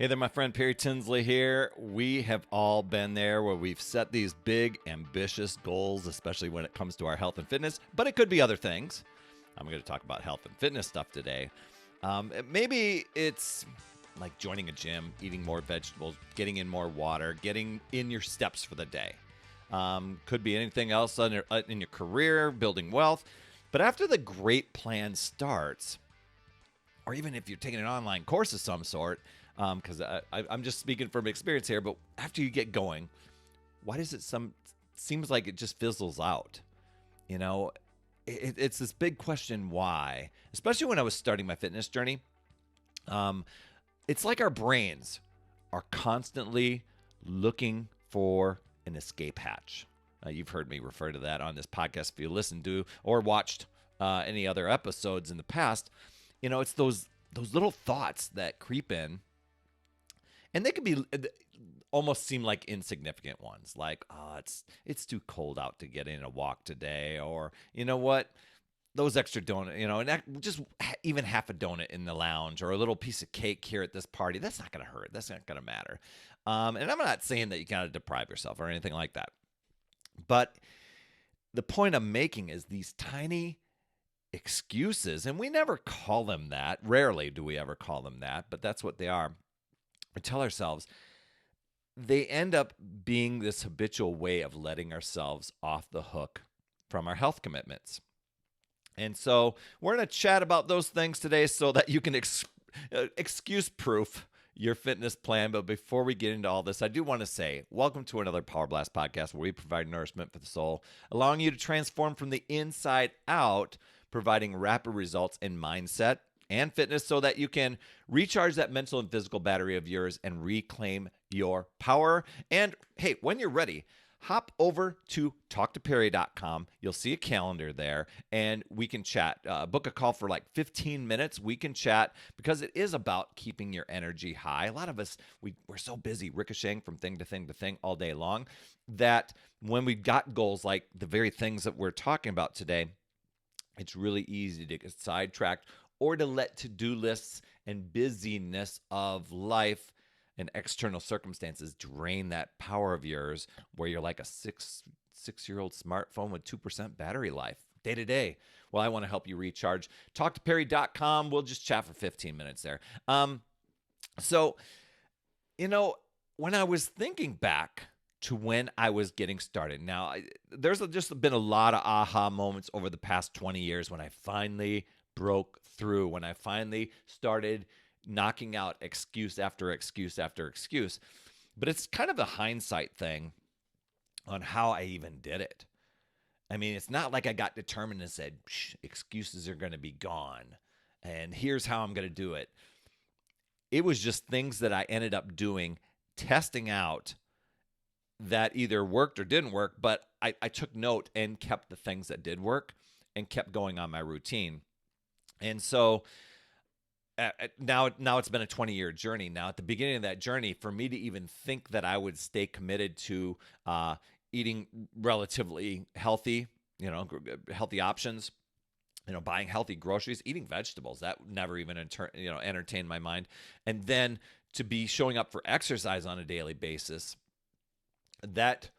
Hey there, my friend Perry Tinsley here. We have all been there where we've set these big, ambitious goals, especially when it comes to our health and fitness, but it could be other things. I'm going to talk about health and fitness stuff today. Maybe it's like joining a gym, eating more vegetables, getting in more water, getting in your steps for the day. Could be anything else in your career, building wealth. But after the great plan starts, or even if you're taking an online course of some sort, because I'm just speaking from experience here, but after you get going, why does it seems like it just fizzles out? You know, it's this big question why, especially when I was starting my fitness journey. It's like our brains are constantly looking for an escape hatch. You've heard me refer to that on this podcast if you listened to or watched any other episodes in the past. You know, it's those little thoughts that creep in, and they could be almost seem like insignificant ones, like, oh, it's too cold out to get in a walk today, or you know what, those extra donut, and just even half a donut in the lounge, or a little piece of cake here at this party, that's not going to hurt. That's not going to matter. And I'm not saying that you got to deprive yourself or anything like that, but the point I'm making is these tiny excuses, and we never call them that. Rarely do we ever call them that, but that's what they are. We tell ourselves they end up being this habitual way of letting ourselves off the hook from our health commitments. And so we're going to chat about those things today so that you can excuse proof your fitness plan. But before we get into all this, I do want to say welcome to another Power Blast podcast where we provide nourishment for the soul, allowing you to transform from the inside out, providing rapid results in mindset and fitness so that you can recharge that mental and physical battery of yours and reclaim your power. And hey, when you're ready, hop over to talktoperry.com. You'll see a calendar there, and we can chat. Book a call for like 15 minutes. We can chat because it is about keeping your energy high. A lot of us, we're so busy ricocheting from thing to thing to thing all day long that when we've got goals like the very things that we're talking about today, it's really easy to get sidetracked or to let to-do lists and busyness of life and external circumstances drain that power of yours, where you're like a six-year-old smartphone with 2% battery life day to day. Well, I want to help you recharge. TalkToPerry.com. We'll just chat for 15 minutes there. So, when I was thinking back to when I was getting started, now there's just been a lot of aha moments over the past 20 years when I finally broke through, when I finally started knocking out excuse after excuse after excuse. But it's kind of a hindsight thing on how I even did it. I mean, it's not like I got determined and said, excuses are going to be gone, and here's how I'm going to do it. It was just things that I ended up doing, testing out, that either worked or didn't work, but I took note and kept the things that did work and kept going on my routine. And so now it's been a 20-year journey. Now, at the beginning of that journey, for me to even think that I would stay committed to eating relatively healthy, healthy options, buying healthy groceries, eating vegetables, that never even entertained my mind. And then to be showing up for exercise on a daily basis, that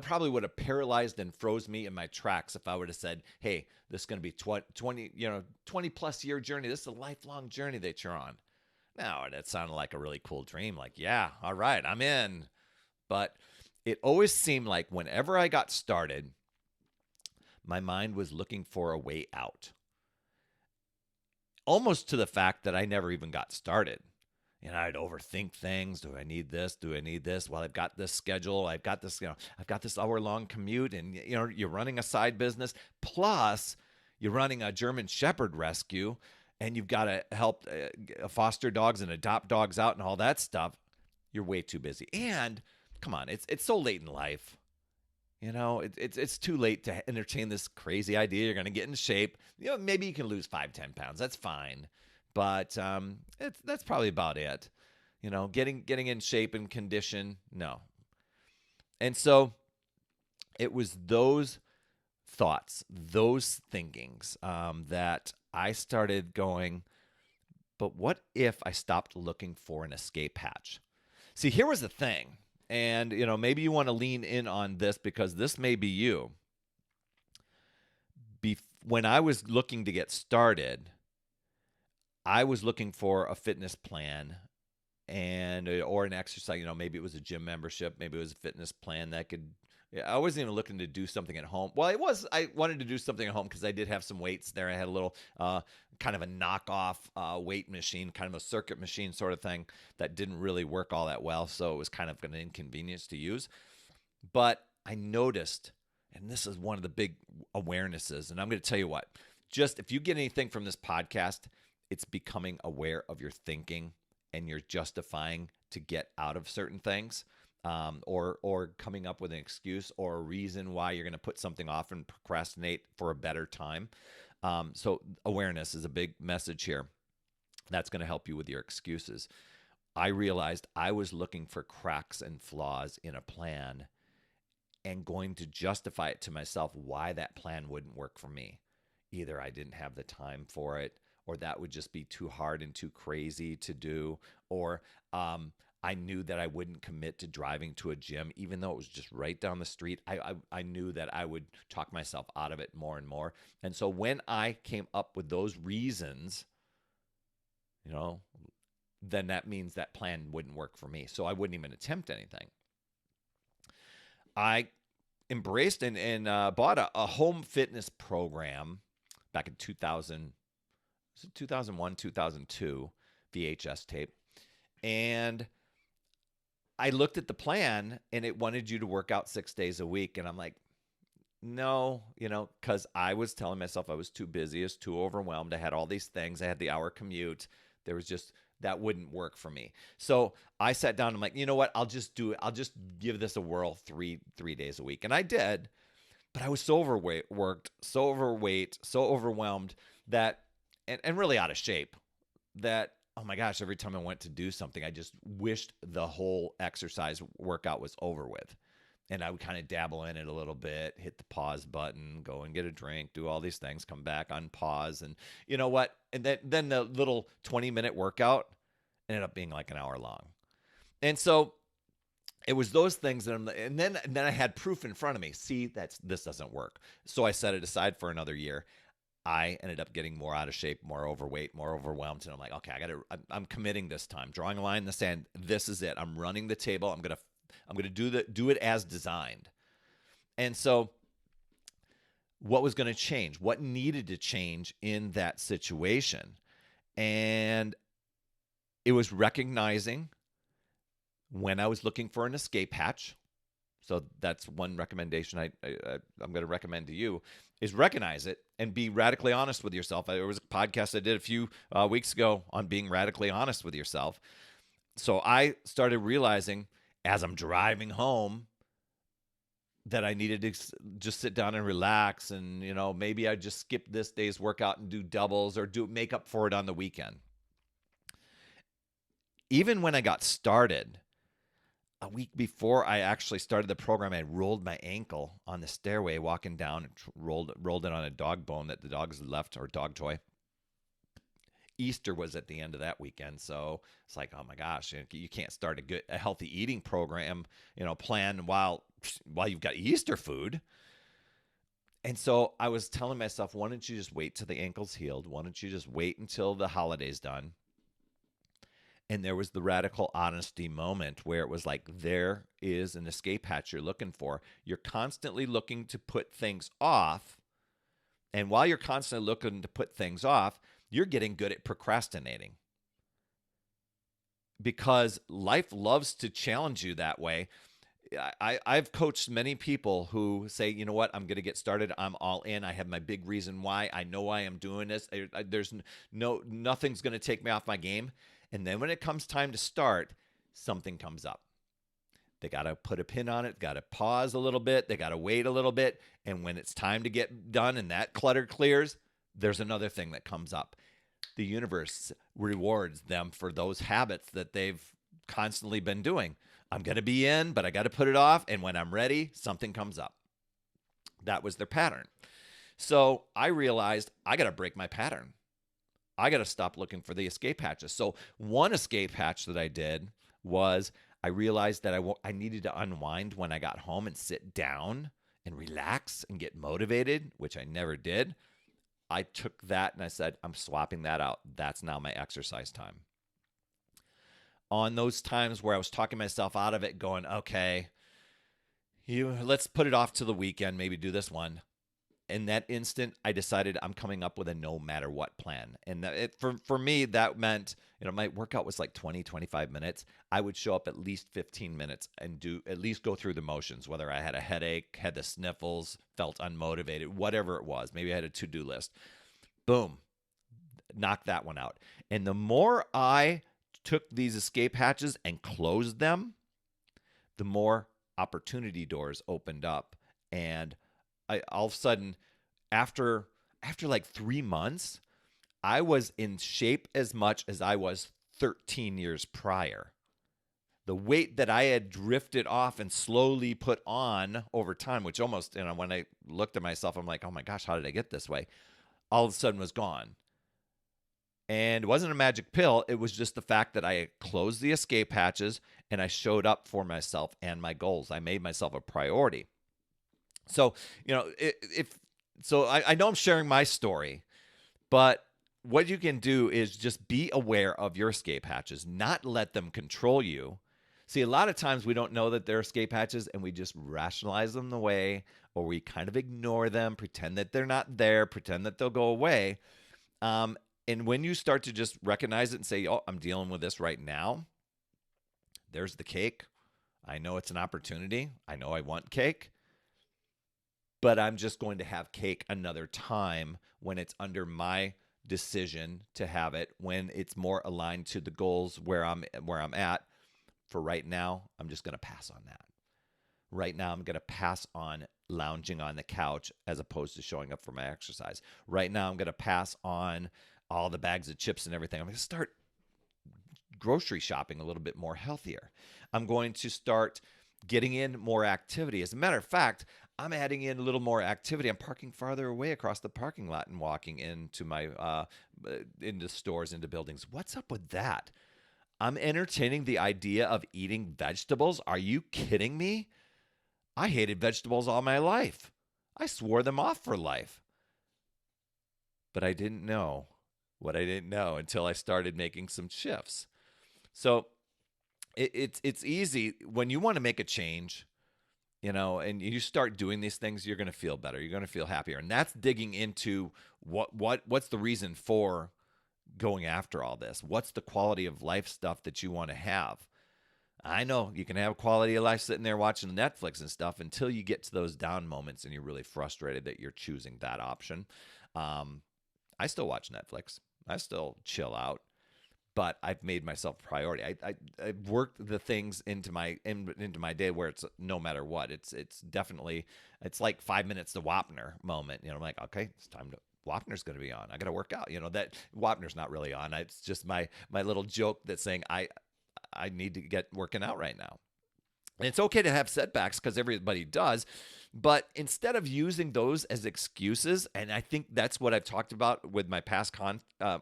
probably would have paralyzed and froze me in my tracks if I would have said, hey, this is going to be 20 plus year journey. This is a lifelong journey that you're on. Now, that sounded like a really cool dream. Like, yeah, all right, I'm in. But it always seemed like whenever I got started, my mind was looking for a way out. Almost to the fact that I never even got started. I'd overthink things. Do I need this? Do I need this? Well, I've got this schedule. I've got this, I've got this hour-long commute, and, you're running a side business. Plus, you're running a German Shepherd rescue, and you've got to help foster dogs and adopt dogs out and all that stuff. You're way too busy. And come on, it's so late in life. It's too late to entertain this crazy idea. You're going to get in shape. Maybe you can lose 5-10 pounds. That's fine. But that's probably about it. Getting in shape and condition, no. And so it was those thoughts, those thinkings that I started going, but what if I stopped looking for an escape hatch? See, here was the thing. And, maybe you want to lean in on this because this may be you. When I was looking to get started, I was looking for a fitness plan and or an exercise. Maybe it was a gym membership, maybe it was a fitness plan that could. I wasn't even looking to do something at home. Well, I wanted to do something at home because I did have some weights there. I had a little kind of a knockoff weight machine, kind of a circuit machine sort of thing that didn't really work all that well. So it was kind of an inconvenience to use. But I noticed, and this is one of the big awarenesses, and I'm going to tell you what, just if you get anything from this podcast, it's becoming aware of your thinking and you're justifying to get out of certain things. Or coming up with an excuse or a reason why you're going to put something off and procrastinate for a better time. So awareness is a big message here. That's going to help you with your excuses. I realized I was looking for cracks and flaws in a plan and going to justify it to myself why that plan wouldn't work for me. Either I didn't have the time for it, or that would just be too hard and too crazy to do, or I knew that I wouldn't commit to driving to a gym, even though it was just right down the street. I knew that I would talk myself out of it more and more. And so when I came up with those reasons, then that means that plan wouldn't work for me. So I wouldn't even attempt anything. I embraced and bought a home fitness program back in 2001, 2002, VHS tape. And I looked at the plan and it wanted you to work out 6 days a week. And I'm like, no, because I was telling myself I was too busy, I was too overwhelmed. I had all these things. I had the hour commute. There was just, that wouldn't work for me. So I sat down and I'm like, you know what? I'll just do it. I'll just give this a whirl three days a week. And I did, but I was so overweight, so overwhelmed that, and really out of shape that, oh my gosh, every time I went to do something, I just wished the whole exercise workout was over with. And I would kind of dabble in it a little bit, hit the pause button, go and get a drink, do all these things, come back, unpause. And you know what? And then the little 20-minute workout ended up being like an hour long. And so it was those things. And then I had proof in front of me. See, this doesn't work. So I set it aside for another year. I ended up getting more out of shape, more overweight, more overwhelmed. And I'm like, okay, I'm committing this time, drawing a line in the sand. This is it. I'm running the table. I'm going to do it as designed. And so what was going to change? What needed to change in that situation? And it was recognizing when I was looking for an escape hatch. So that's one recommendation I'm going to recommend to you is recognize it and be radically honest with yourself. There was a podcast I did a few weeks ago on being radically honest with yourself. So I started realizing as I'm driving home that I needed to just sit down and relax. And, maybe I just skip this day's workout and do doubles or make up for it on the weekend. Even when I got started, a week before I actually started the program, I rolled my ankle on the stairway walking down and rolled it on a dog bone that the dogs left, or dog toy. Easter was at the end of that weekend. So it's like, oh my gosh, you can't start a healthy eating program, plan while you've got Easter food. And so I was telling myself, why don't you just wait till the ankle's healed? Why don't you just wait until the holiday's done? And there was the radical honesty moment where it was like, there is an escape hatch you're looking for. You're constantly looking to put things off. And while you're constantly looking to put things off, you're getting good at procrastinating. Because life loves to challenge you that way. I've coached many people who say, you know what, I'm going to get started. I'm all in. I have my big reason why. I know why I'm doing this. There's nothing's going to take me off my game. And then when it comes time to start, something comes up. They got to put a pin on it, got to pause a little bit, they got to wait a little bit. And when it's time to get done and that clutter clears, there's another thing that comes up. The universe rewards them for those habits that they've constantly been doing. I'm going to be in, but I got to put it off. And when I'm ready, something comes up. That was their pattern. So I realized I got to break my pattern. I got to stop looking for the escape hatches. So one escape hatch that I did was I realized that I needed to unwind when I got home and sit down and relax and get motivated, which I never did. I took that and I said, I'm swapping that out. That's now my exercise time. On those times where I was talking myself out of it, going, okay, let's put it off to the weekend, maybe do this one. In that instant, I decided I'm coming up with a no matter what plan. And for me, that meant, my workout was like 20, 25 minutes. I would show up at least 15 minutes and at least go through the motions, whether I had a headache, had the sniffles, felt unmotivated, whatever it was. Maybe I had a to-do list. Boom, knock that one out. And the more I took these escape hatches and closed them, the more opportunity doors opened up. And all of a sudden, after like 3 months, I was in shape as much as I was 13 years prior. The weight that I had drifted off and slowly put on over time, which almost, when I looked at myself, I'm like, oh my gosh, how did I get this way? All of a sudden was gone. And it wasn't a magic pill. It was just the fact that I closed the escape hatches and I showed up for myself and my goals. I made myself a priority. So, I know I'm sharing my story, but what you can do is just be aware of your escape hatches, not let them control you. See, a lot of times we don't know that they're escape hatches and we just rationalize them away, or we kind of ignore them, pretend that they're not there, pretend that they'll go away. And when you start to just recognize it and say, oh, I'm dealing with this right now, there's the cake. I know it's an opportunity. I know I want cake. But I'm just going to have cake another time when it's under my decision to have it, when it's more aligned to the goals where I'm at. For right now, I'm just going to pass on that. Right now, I'm going to pass on lounging on the couch as opposed to showing up for my exercise. Right now, I'm going to pass on all the bags of chips and everything. I'm going to start grocery shopping a little bit more healthier. I'm going to start getting in more activity. As a matter of fact, I'm adding in a little more activity. I'm parking farther away across the parking lot and walking into into stores, into buildings. What's up with that? I'm entertaining the idea of eating vegetables. Are you kidding me? I hated vegetables all my life. I swore them off for life. But I didn't know what I didn't know until I started making some shifts. So it's easy when you want to make a change, and you start doing these things, you're going to feel better. You're going to feel happier. And that's digging into what's the reason for going after all this? What's the quality of life stuff that you want to have? I know you can have quality of life sitting there watching Netflix and stuff until you get to those down moments and you're really frustrated that you're choosing that option. I still watch Netflix. I still chill out, but I've made myself a priority. I've worked the things into my day where it's no matter what. It's definitely, it's like 5 minutes to Wapner moment. I'm like, okay, it's time to. Wapner's going to be on. I got to work out. That Wapner's not really on. It's just my little joke that's saying I need to get working out right now. And it's okay to have setbacks because everybody does. But instead of using those as excuses, and I think that's what I've talked about with my past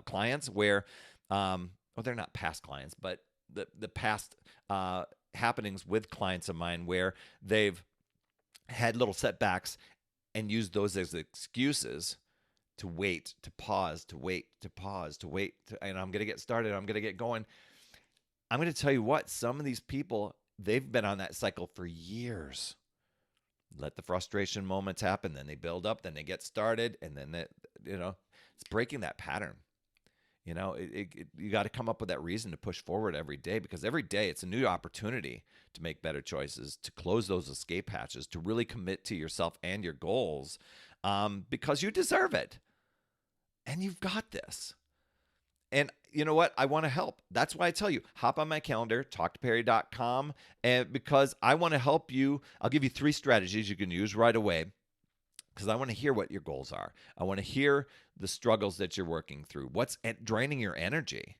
clients where, well, they're not past clients, but the past happenings with clients of mine where they've had little setbacks and used those as excuses to wait, to pause, to wait, to pause, to wait, and I'm going to get started, I'm going to get going. I'm going to tell you what, some of these people, they've been on that cycle for years. Let the frustration moments happen, then they build up, then they get started, and then it's breaking that pattern. You got to come up with that reason to push forward every day, because every day it's a new opportunity to make better choices, to close those escape hatches, to really commit to yourself and your goals, because you deserve it. And you've got this. And you know what? I want to help. That's why I tell you, hop on my calendar, talktoperry.com, and because I want to help you. I'll give you 3 strategies you can use right away, because I want to hear what your goals are. I want to hear the struggles that you're working through, what's draining your energy.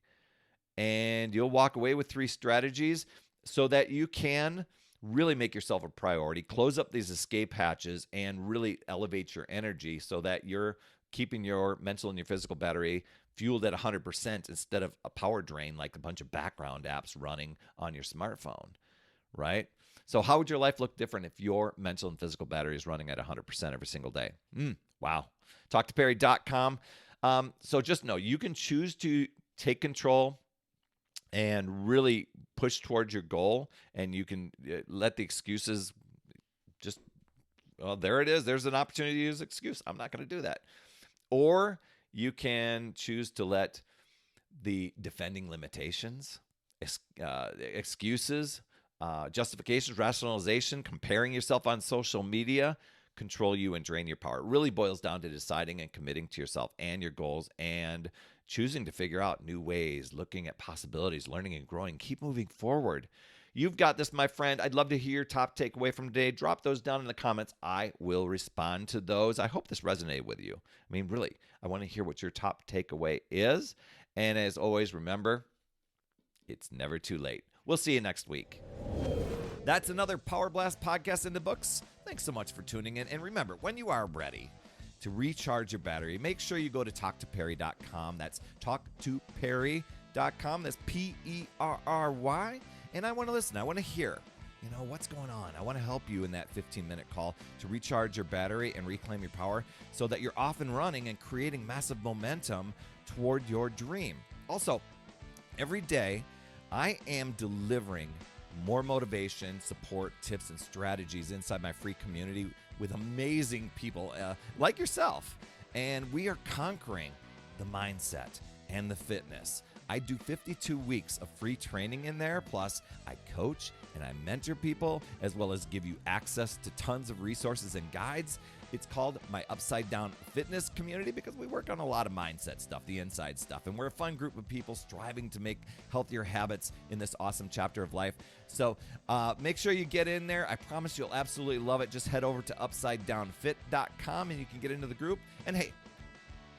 And you'll walk away with 3 strategies so that you can really make yourself a priority, close up these escape hatches, and really elevate your energy so that you're keeping your mental and your physical battery fueled at 100% instead of a power drain like a bunch of background apps running on your smartphone, right? So how would your life look different if your mental and physical battery is running at 100% every single day? Wow. TalkToPerry.com. So just know you can choose to take control and really push towards your goal, and you can let the excuses just, well, there it is. There's an opportunity to use excuse. I'm not going to do that. Or you can choose to let the defending limitations, excuses, justifications, rationalization, comparing yourself on social media control you and drain your power. It really boils down to deciding and committing to yourself and your goals and choosing to figure out new ways, looking at possibilities, learning and growing. Keep moving forward. You've got this, my friend. I'd love to hear your top takeaway from today. Drop those down in the comments. I will respond to those. I hope this resonated with you. I mean, really, I want to hear what your top takeaway is. And as always, remember, it's never too late. We'll see you next week. That's another Power Blast podcast in the books. Thanks so much for tuning in. And remember, when you are ready to recharge your battery, make sure you go to TalkToPerry.com. That's TalkToPerry.com. That's Perry. And I want to listen. I want to hear, what's going on. I want to help you in that 15-minute call to recharge your battery and reclaim your power so that you're off and running and creating massive momentum toward your dream. Also, every day, I am delivering more motivation, support, tips, and strategies inside my free community with amazing people like yourself. And we are conquering the mindset and the fitness. I do 52 weeks of free training in there. Plus, I coach and I mentor people, as well as give you access to tons of resources and guides. It's called my Upside Down Fitness community because we work on a lot of mindset stuff, the inside stuff. And we're a fun group of people striving to make healthier habits in this awesome chapter of life. So make sure you get in there. I promise you'll absolutely love it. Just head over to UpsideDownFit.com and you can get into the group. And hey,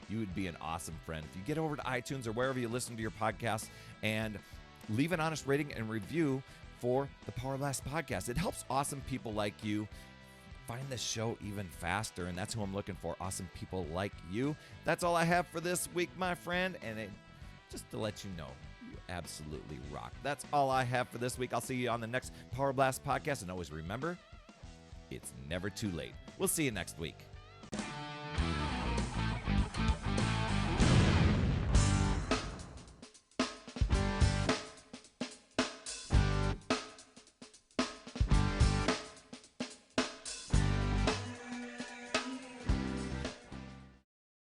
you would be an awesome friend if you get over to iTunes or wherever you listen to your podcast and leave an honest rating and review for the Power Blast podcast. It helps awesome people like you find this show even faster, and that's who I'm looking for, awesome people like you. That's all I have for this week, my friend, and just to let you know, you absolutely rock. That's all I have for this week. I'll see you on the next Power Blast podcast, and always remember, it's never too late. We'll see you next week.